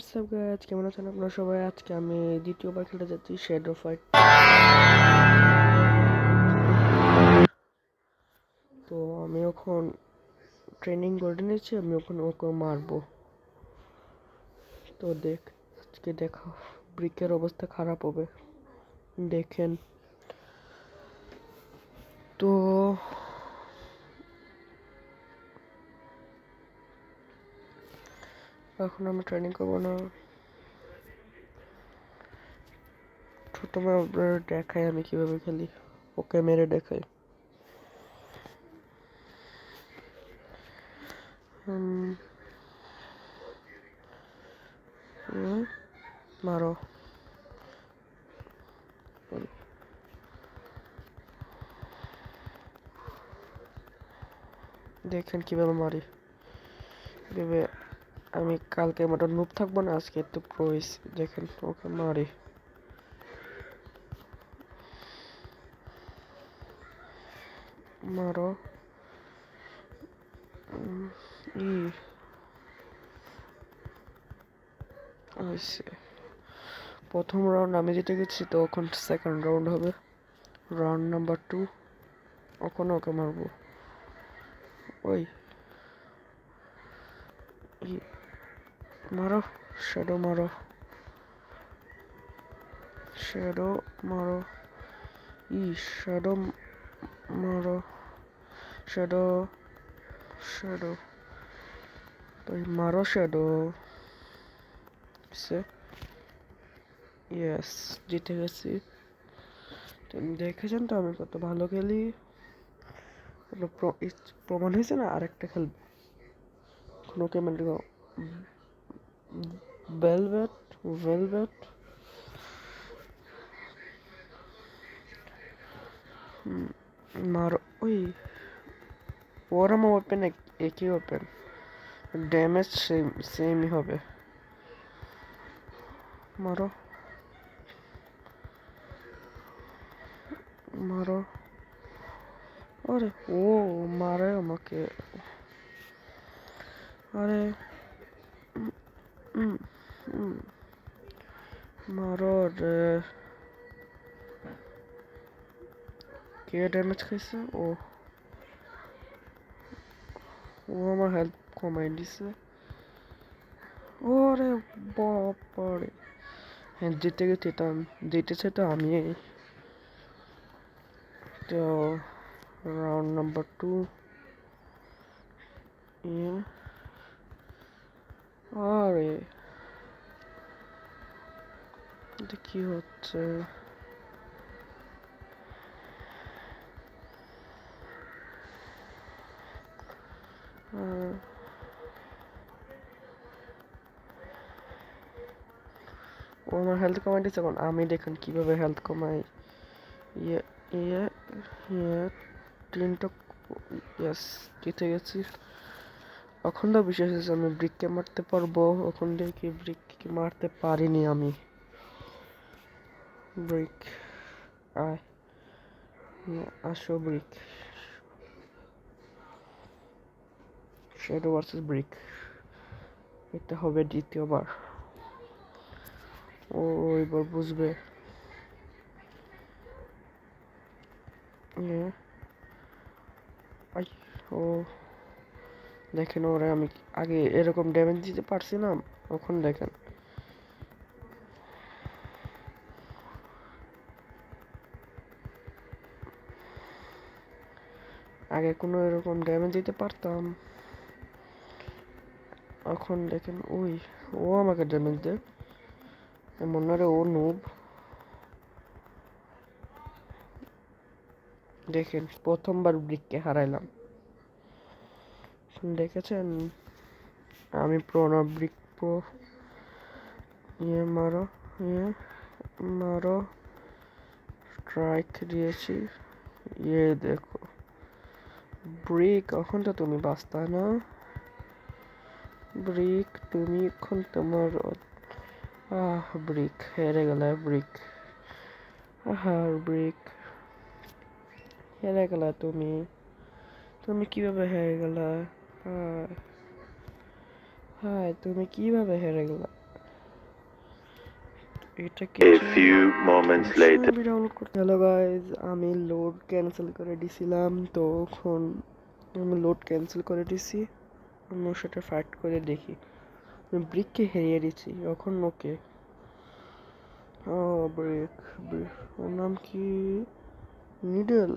WhatsApp guys, কেমন আছেন আপনারা সবাই? আজকে আমি দ্বিতীয়বার খেলতে যাচ্ছি শ্যাডো ফাইট। তো আমি এখন ট্রেনিং করে নিয়েছি, আমি ওখানে ওকে মারবো। তো আজকে দেখা ব্রিকের অবস্থা খারাপ হবে, দেখেন। তো এখন আমি ট্রেনিং করবো না, প্রথমে আপনার দেখাই আমি কিভাবে খেলি, ওকে মেরে দেখাই। মারো, দেখেন কিভাবে মারি। ভেবে আমি কালকে মতো নুব থাকবো না, আজকে একটু প্রোইস। দেখেন ওকে মারি, মারো। ই আইসে প্রথম রাউন্ড আমি জিতে গেছি, তো এখন সেকেন্ড রাউন্ড হবে, রাউন্ড নাম্বার 2। ওখানে ওকে মারবো। ওই মারো, শ্যাডো মারো, শ্যাডো মারো, শ্যাডো মারো, শ্যাডো শ্যাডো ওই মারো, শ্যাডো। ইয়েস, জিতে গেছি। দেখেছেন তো আমি কত ভালো খেলি, প্রমাণ হয়েছে না। আরেকটা খেলবো কোনো কেমন ভেলভেট ভেলভেট মারো। ওই ওর আমার ওপেন একই ওপেন, ড্যামেজ সেমই হবে। মারো, মারো। আরে ও মারে আমাকে, আরে মারো রে। কে ড্যামেজ খাইছে? ও ও আমার হেল্প কমাই দিছে। ওরে বাবারে, হ্যাঁ জিতে গেছি। জিতেছে তো আমি। তো রাউন্ড নাম্বার 2। আরে এটা কি হচ্ছে? ও আমার হেলথ কমাই দিচ্ছে, এখন আমি দেখেন কিভাবে হেলথ কমাই। ইয়ে ইয়ে ইয়ে তিনটা। ইয়েস, জিতে গেছি। এখন তো বিশেষ হয়েছে আমি ব্রিককে মারতে পারবো। এখন দেখি ব্রিককে মারতে পারিনি আমি। ব্রিক আয়, আসো ব্রিক। শ্যাডো ভার্সেস ব্রিক, এটা হবে দ্বিতীয়বার। ও এবার বুঝবে। ও দেখেন, ওরা আমি আগে এরকম ড্যামেজ দিতে পারছিলাম, এখন দেখেন। আগে কোনো এরকম ড্যামেজ দিতে পারতাম, এখন দেখেন ওই ও আমাকে ড্যামেজ দেয়। মনে হয় ও নুব। দেখেন প্রথমবার ব্রিককে হারাইলাম, দেখেছেন আমি প্রো না ব্রিক প্রো। মারো, মারো, স্ট্রাইক দিয়েছি। দেখো ব্রিক, এখন তো তুমি বাঁচতা না। ব্রিক তুমি এখন তোমার ব্রিক হেরে গেল। ব্রিক, ব্রিক হেরে গেলা তুমি। তুমি কিভাবে হেরে গেলা? হায়, তুমি কিভাবে হেরে গেলা? এটা A কিছু few moments later. ডাউনলোড করতে। হ্যালো গাইজ, আমি লোড ক্যান্সেল করে দিছিলাম, তো এখন আমি লোড ক্যান্সেল করে দিছি। আমি ওর সাথে ফাইট করে দেখি। আমি ব্রিককে হারিয়ে দিচ্ছি এখন। ওকে, ও ব্রিক, ওর নাম কি? নিডল।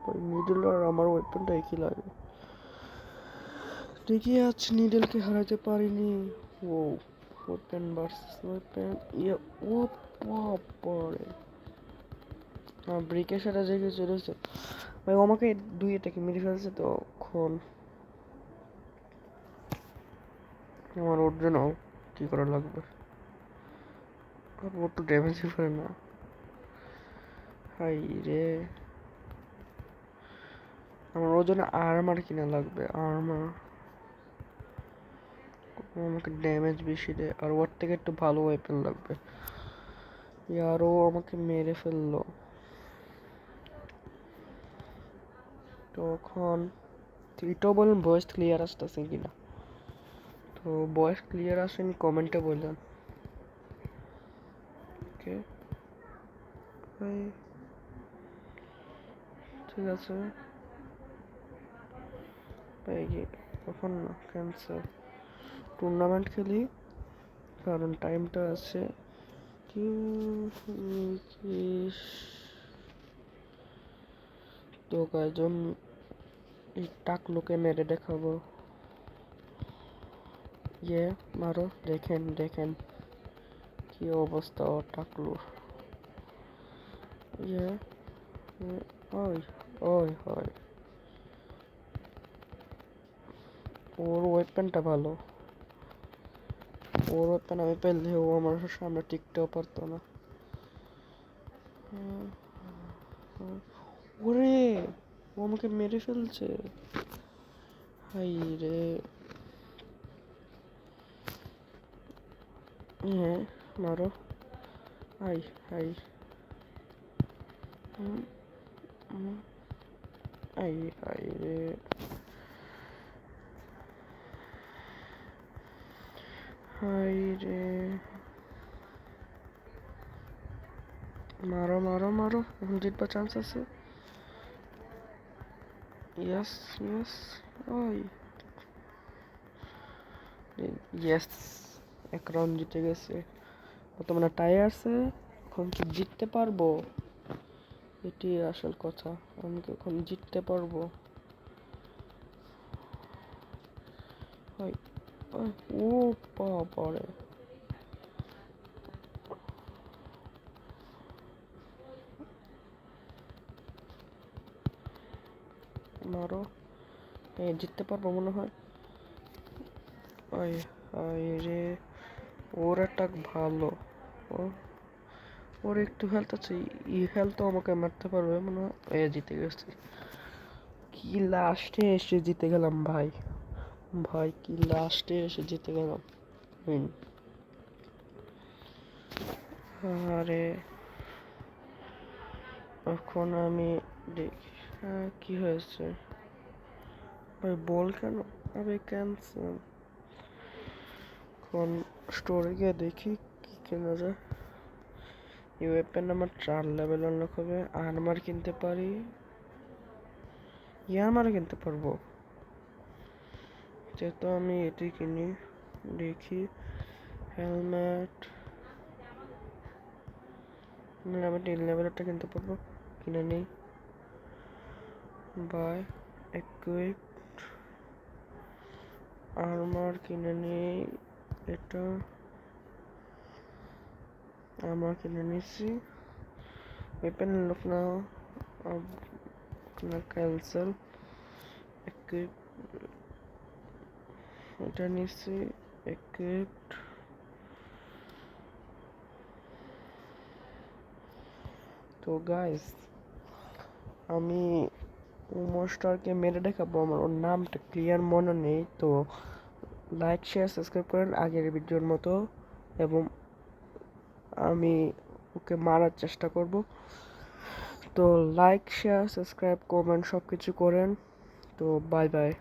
ওই নিডল আর আমার ওয়েপনটা একই লাগে। দেখি আজ নিডলকে হারাতে পারিনি। ও ওয়েপন ভার্সেস ওয়েপন, ইয়ে, ও বাবারে, ব্রিকের সাথে যে কিছু রয়েছে ভাই, ও আমাকে দুই এটাকে মেরে ফেলছে। তো এখন আমার ওর জন্য কি করা লাগবে? আর ও তো ড্যামেজই করে না। হাই রে, আমার ওর জন্য আর্মার কিনা লাগবে। আর্মার আমাকে ড্যামেজ বেশি দেয়, আর ওর থেকে একটু ভালো ওয়েপন লাগবে। আর ও আমাকে মেরে ফেললো। তখন এটাও বলেন ভয়েস ক্লিয়ার আসতেছে কিনা। তো ভয়েস ক্লিয়ার আসেনি কমেন্টে বললেন। ওকে ঠিক আছে, এখন না, ক্যান্সেল। টুর্নামেন্ট খেলি, কারণ টাইমটা আছে। তো কয়জন এই টাকলোকে মেরে দেখাবো। ইয়ে মারো, দেখেন দেখেন কি অবস্থা ও টাকলুর। ইয়ে, ওই ওই হয়, ওর ওয়েপনটা ভালো। ওর ওয়েপন আমি পেলে ও আমার সামনে টিকতেও পারতো না। ওরে, ও আমাকে মেরে ফেলছে। হাই রে, হ্যাঁ মারো। হাই হাই, হাই হাই রে, হাই রে, মারো মারো মারো, এখন জিতবার চান্স আছে। ইয়েস ইয়েস, ওই ইয়েস, এক রাউন্ড জিতে গেছে। বর্তমানে টাই আছে, এখন কি জিততে পারবো? এটি আসল কথা, আমি কি এখন জিততে পারবো? ও বাবারে, মারো। জিততে পারবো মনে হয়। ওই রে, ওর অ্যাটাক ভালো। ও, ওর একটু হেলথ আছে, ই হেলথ আমাকে মারতে পারবে মনে হয়। জিতে গেছি। কি লাস্টে এসে জিতে গেলাম ভাই, ভাই কি লাস্টে এসে জিতে গেলাম। আরে এখন আমি দেখি কি হয়েছে ভাই, বল কেন? আরে ক্যান্সেল। এখন স্টোরে গিয়ে দেখি কি কেনা যায়। এই ওয়েপেন আমার 4 লেভেল আনলক হবে। আর্মার কিনতে পারি, ইয়ারমারও কিনতে পারবো, যেহেতু আমি এটি কিনি। দেখি হেলমেট, আমি 10 লেভেলটা কিনতে পারবো, কিনে নিই। বাই ইকুইপ, আর্মার কিনে নিই। এটা আর্মার কিনে নিচ্ছি। ওয়েপেন লুক নাও, আপনার ক্যান্সেল। ইকুইপ, এটা নিচ্ছি। ইকুইপ, তো গাইস আমি মোস্টারকে মেরে দেখাবো। আমার ওর নামটা ক্লিয়ার মনে নেই, তো লাইক শেয়ার সাবস্ক্রাইব করেন আগের ভিডিওর মতো, এবং আমি ওকে মারার চেষ্টা করব। তো লাইক শেয়ার সাবস্ক্রাইব কমেন্ট সব কিছু করেন। তো বাই বাই।